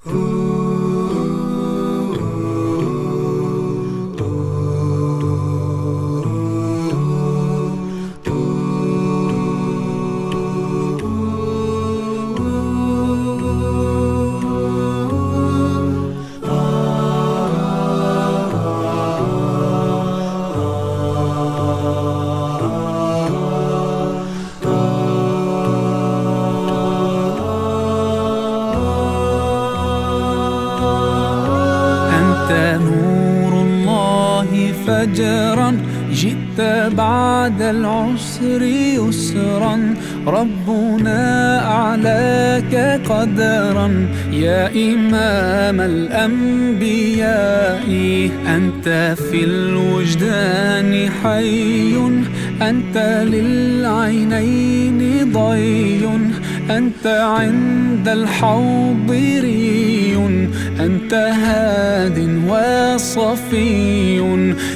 أنت نور الله فجرا، جئت بعد العسر يسرا، ربنا أعلاك قدرا يا إمام الأنبياء. أنت في الوجدان حي، أنت للعينين ضي، أنت عند الحوض ري، أنت هاد وصفي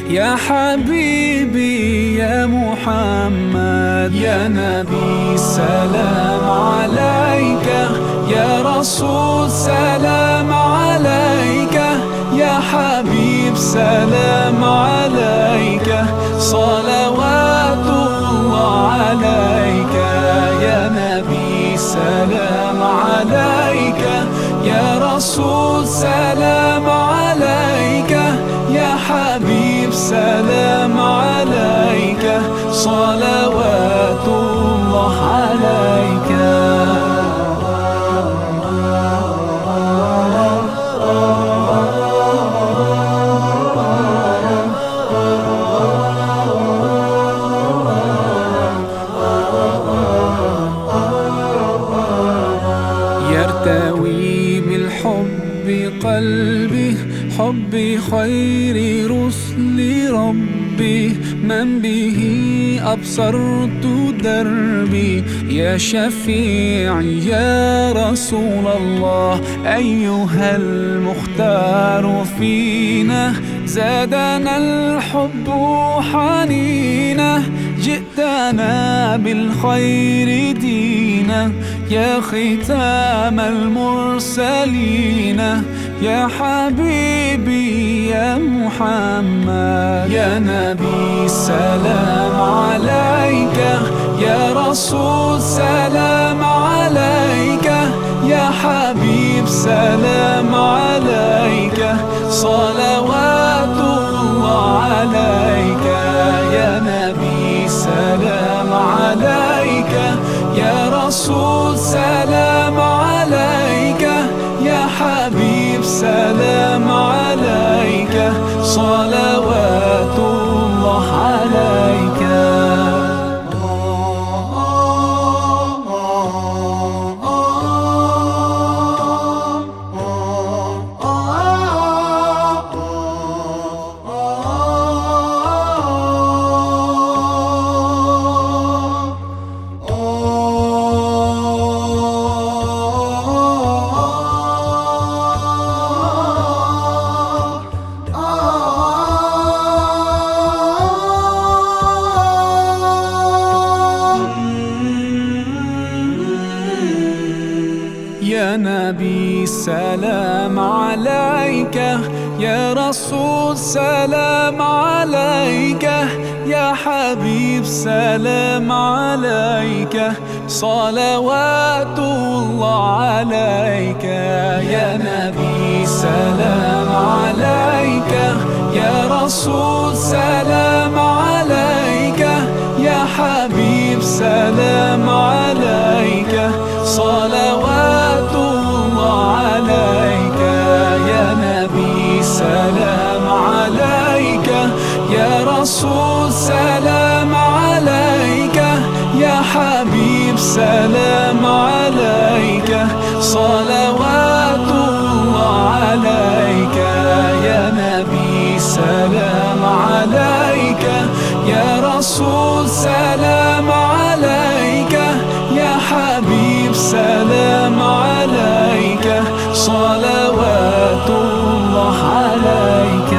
يا حبيبي يا محمد. يا نبي سلام عليك، يا رسول سلام عليك، يا حبيب سلام عليك، صلوات الله عليك. يا نبي سلام عليك، يا رسول سلام عليك، يا حبيب سلام عليك، صلوات الله عليك. يرتوي بالحب قلبي، حب خير رسل ربي، من به أبصرت دربي. يا شفيعي يا رسول الله، أيها المختار فينا، زادنا الحب حنينا، جئتنا بالخير دينا، يا ختام المرسلين، يا حبيبي يا محمد. يا نبي سلام عليك، يا رسول سلام عليك، يا حبيب سلام عليك، صلوات الله عليك. يا نبي سلام عليك، يا رسول سلام عليك، يا حبيب سلام عليك، صلوات الله عليك. يا نبي سلام عليك، يا رسول سلام عليك، يا حبيب سلام عليك، صلوات الله عليك. يا نبي سلام عليك، يا رسول سلام عليك، يا حبيب سلام عليك، صلوات الله عليك. يا نبي سلام عليك، يا رسول سلام عليك، يا حبيب سلام عليك، صلوات الله عليك. يا نبي سلام عليك، يا رسول سلام عليك، يا حبيب سلام عليك، صلوات الله عليك.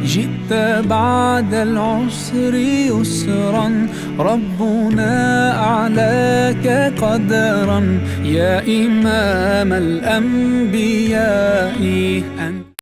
جئت بعد العسر يسرا، ربنا أعلاك قدرا يا إمام الأنبياء.